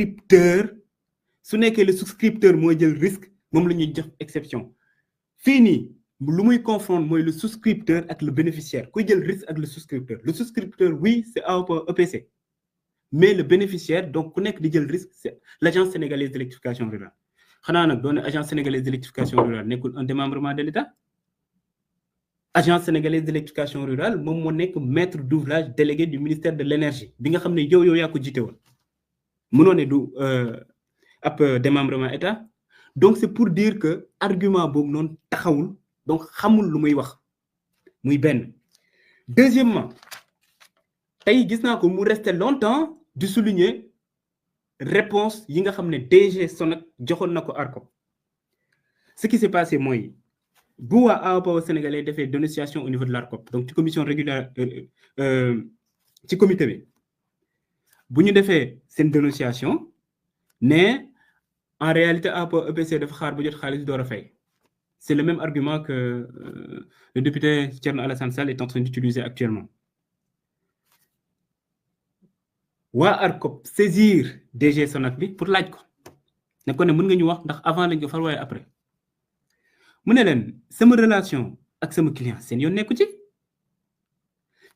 souscripteur su nekkee le souscripteur mooy jël risque moom la ñuy jox exception fii nii lu muy confondre mooy le souscripteur ak le bénéficiaire kuy jël risque ak le souscripteur oui c'est EPC mais le bénéficiaire donc ku nekk di jël risque c'est l'agence sénégalaise d'électrification rurale xanaa nag doon agence sénégalaise d'électrification rurale nekkul un démembrement de l'État agence sénégalaise d'électrification rurale moom moo nekk maître d'ouvrage délégué du ministère de l'énergie bi nga xam ne yow yaa ko jiite woon mënoo ne du ab démembrement État donc c'est pour dire que argument boobu noonu taxawul donc xamul lu muy wax muy benn deuxièmement tey gis naa ko mu resté longtemps di souligner réponse yi nga xam ne DG Sonac joxoon na ko ARCOP ce qui s'est passé mooy bu waa AOPAO sénégalais defee dénonciation au niveau de l'ARCOP donc ci commission régulière ci comité bi bu ñu defee seen dénonciation ne en réalité AOPAO EPC dafa xaar ba jot xaalis door a fay c'est le même argument que le député Thierno Alassane Sall est en train d'utiliser actuellement waa ARCOP saisir DG Sonac bi pour laaj ko ne ko ne mën nga ñu wax ndax avant lañ ko far waaye après mu ne leen sama relation ak sama client seen yoon nekku ci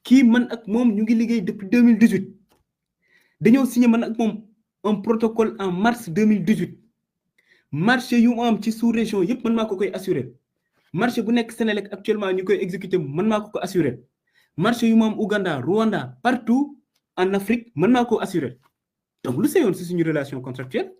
kii man ak moom ñu ngi liggéey depuis 2018 dañoo signé man ak moom un protocole en mars 2018 marché yu mu am ci sous-région yëpp man maa ko koy assurer marché bu nekk Sénélec actuellement ñu koy exécuter man maa ko assurer marché yu mu am Ouganda Rwanda partout en Afrique man maa ko assurer donc lu seyoon si suñu relation contractuelle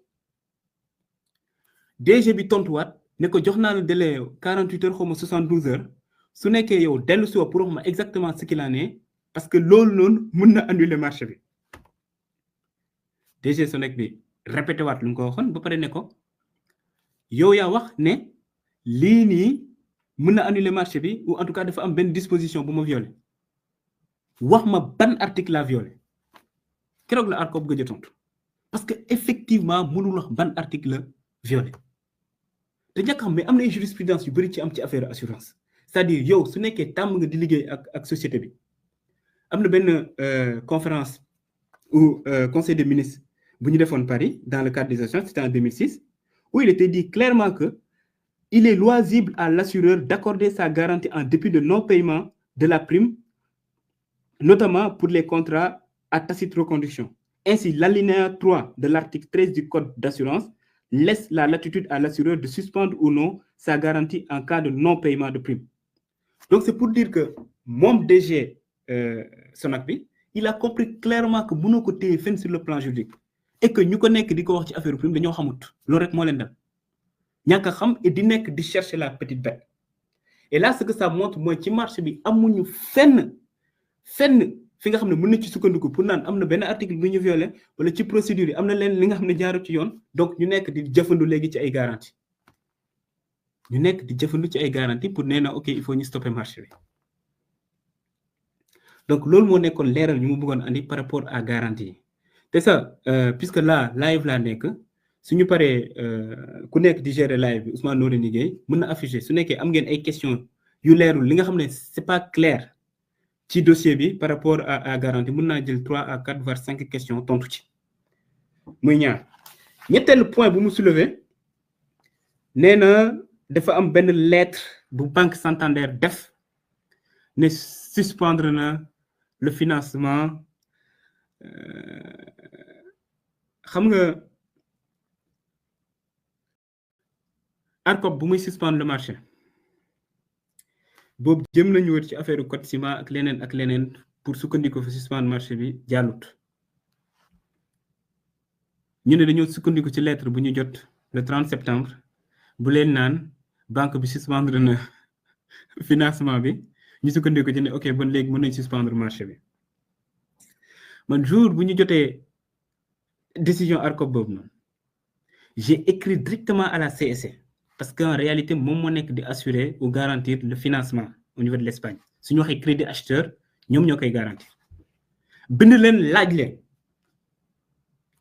DG bi tontuwaat ne ko jox naa la délai 48 heures xaw ma 72 heures su nekkee yow dellu si pour wax ma exactement ce qu'il en est parce que loolu noonu mën na annuler marché bi DG Sonac bi répété waat lu mu ko waxoon ba pare ne ko yow yaa wax ne lii nii mën na annuler marché bi ou en tout cas dafa am benn disposition bu ma violé wax ma ban article la violé keroog la ARCOP gëj a tontu parce que effectivement mënul wax ban article la violé te ñàkk xam mais am na ay jurisprudence yu bëri ci am ci affaire assurance c'est-à-dire yow su nekkee tàmm nga di liggéey ak société bi am na benn conférence ou conseil des ministres bu ñu defoon Paris dans le cadre des assurances c'était en 2006 où il était dit clairement que il est loisible à l'assureur d'accorder sa garantie en dépit de non-paiement de la prime notamment pour les contrats à tacite reconduction. Ainsi, l'alinéa 3 de l'article 13 du Code d'assurance laisse la latitude à l'assureur de suspendre ou non sa garantie en cas de non-paiement de prime. Donc, c'est pour dire que mon DG Sonac bi, il a compris clairement que mënoo ko téye fenn sur le plan juridique et que ñu ko nekk di ko wax ci affaire prime dañoo xamut loolu rek moo leen dal ñàkk a xam et di nekk di chercher la petite bête. Et là, ce que ça montre mooy ci marché bi amuñu fenn fi nga xam ne mën na ci sukkandiku pour naan am na benn article bu ñu violé wala ci procédure yi am na leen li nga xam ne jaaru ci yoon donc ñu nekk di jëfandu léegi ci ay garantie pour nee na ok il faut ñu stopper marché bi donc loolu moo nekkoon leeral ñu mu bëggoon andi par rapport à garantie yi te ça puisque là live laa nekk suñu paree ku nekk di gérer live bi Ousmane Noreyni Gueye mën na afficher su nekkee am ngeen ay questions yu leerul li nga xam ne c'est pas clair ci dossier bi par rapport à garantie mën naa jël 3 à 4 voire 5 questions tontu ci muy ñaar ñetteelu point bu mu soulever nee na dafa am benn lettre bu Banque Santander def ne suspendre na le financement xam nga ARCOP bu muy suspendre le marché boobu jëm nañu wër ci affaire code ciment ak leneen pour sukkandiku fa suspendre marché bi jàllut ñu ne dañoo sukkandiku ci lettre bu ñu jot le 30 septembre bu leen naan banque bi suspendre na financement bi ñu sukkandiku ci ne ok bon léegi mën nañ suspendre marché bi man jour bu ñu jotee décision ARCOP boobu noonu j'ai écrit directement à la CSC parce qu'en réalité moom moo nekk di assurer ou garantir le financement au niveau de l'Espagne su ñu waxee crédit acheteur ñoom ñoo koy garantir bind leen laaj leen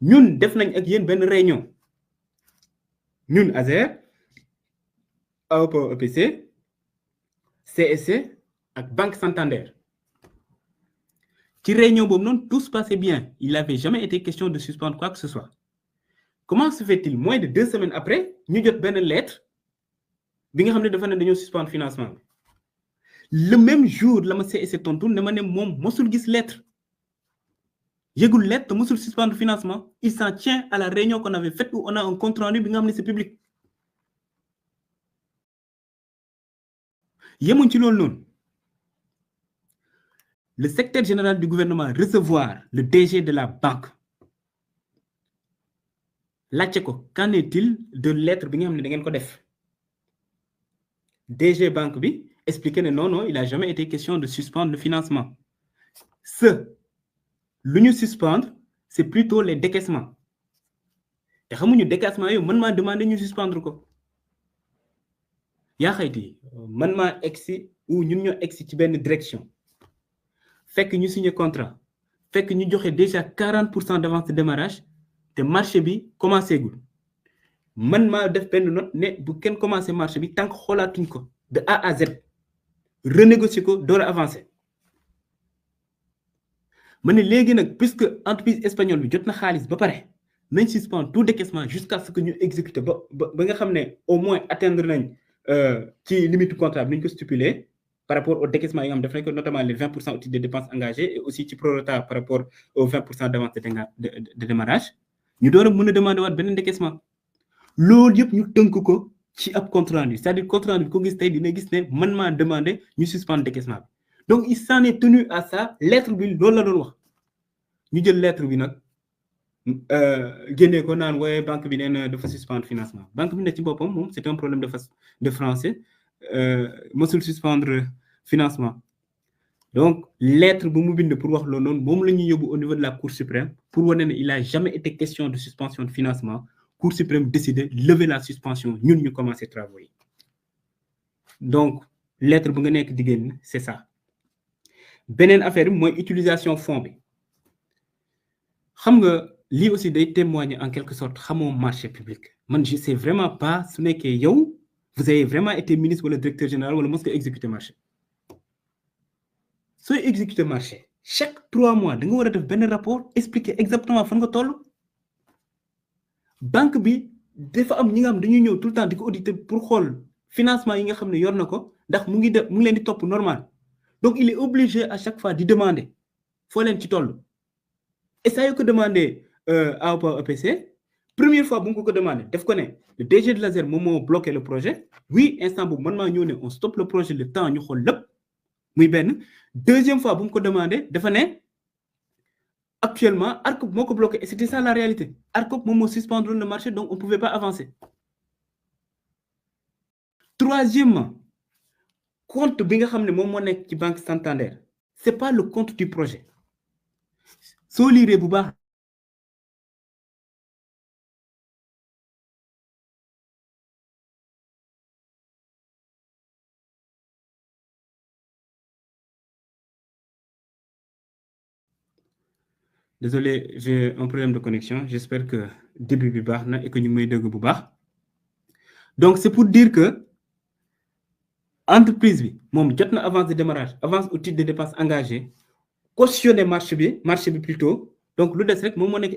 ñun def nañ ak yéen benn réunion ñun ASER AOPAO EPC CSC ak Banque Santander ci réunion boobu noonu tout se passait bien il n'avait jamais été question de suspendre quoi que ce soit comment se fait-il moins de 2 semaines après ñu jot benn lettre bi nga xam ne dafa ne dañoo suspendre financement bi le même jour la ma CEC tontu ne ma ne moom mosul gis lettre yëgul lettre te mosul suspendre financement il s'en tient à la réunion qu'on avait faite où on a un compte rendu bi nga xam ne c'est public yemuñ ci loolu noonu le secrétaire général du gouvernement recevoir le DG de la banque laajte ko qu'en est-il de lettre bi nga xam ne da ngeen ko def DG banque bi expliqué ne non il a jamais été question de suspendre le financement lu ñu suspendre c'est plutôt les décaissements te xamuñu décaissement yooyu man maa demandé ñu suspendre ko yaa xayti man maa egsi ou ñun ñoo egsi ci benn direction fekk ñu signé contrat fekk ñu joxe déjà 40% d'avance de démarrage te marché bi commencé gul man maa def benn note ne bu kenn commencé marché bi tant que xoolaatuñ ko de A à Z renégocier ko door a avancer ma ne léegi nag puisque entreprise espagnole bi jot na xaalis ba pare nañ suspendre tout décaissement jusqu'à ce que ñu exécuter ba nga xam ne au moins atteindre nañ ci limite contrat bi nañ ko stipuler par rapport au décaissement yi nga xam def nañ ko notamment les 20% au titre des dépenses engagées et aussi ci prorata par rapport aux 20% d'avance de démarrage ñu door a mën a demander waat beneen décaissement loolu yëpp ñu tënk ko ci ab compte rendu c'est-à-dire compte rendu bi ko gis tey dina gis ne man maa demandé ñu suspendre décaissement bi donc il s'en est tenu à ça lettre bi loolu la doon wax ñu jël lettre bi nag génnee ko naan waaye banque bi nee na dafa suspendre financement banque bi ne ci boppam moom c'est un problème de français mësul suspendre financement donc lettre bu mu bind pour wax loolu noonu moom la ñuy yóbbu au niveau de la Cour suprême pour wane ne il a jamais été question de suspension de financement Cour suprême décidé lever la suspension ñun ñu commencé travaux yi donc lettre bu nga nekk di génn c'est ça beneen affaire bi mooy utilisation fonds bi xam nga lii aussi day témoigner en quelque sorte xamoo marché public man je sais vraiment pas su nekkee yow vous avez vraiment été ministre wala directeur général wala mos nga exécuter marché sooy exécuter marché chaque 3 mois da nga war a def benn rapport expliquer exactement fan nga toll banque bi dafa am ñi nga xam dañuy ñëw tout le temps di ko auditer pour xool financement yi nga xam ne yor na ko ndax mu ngi leen di topp normal donc il est obligé à chaque fois di demander foo leen ci toll et ça yoo ko demandé à EPC première fois bu nga ko demandé def ko ne le DG de l'ASER moom moo bloqué le projet oui instant boobu man maa ñëw ne on stoppe le projet le temps ñu xool lépp muy benn deuxième fois bu nga ko demandé dafa ne actuellement ARCOP moo ko bloqué et c'était ça la réalité ARCOP moom moo suspendre le marché donc on ne pouvait pas avancer troisièmement compte bi nga xam ne moom moo nekk ci banque Santander c'est pas le compte du projet soo liiree bu baax désolé j'ai un problème de connexion j'espère que début bi baax na et que ñu ngi may dégg bu baax donc c'est pour dire que entreprise bi moom jot na avance de démarrage avance au titre de dépenses engagées cautionné marché bi plutôt donc lu des rek moom moo nekk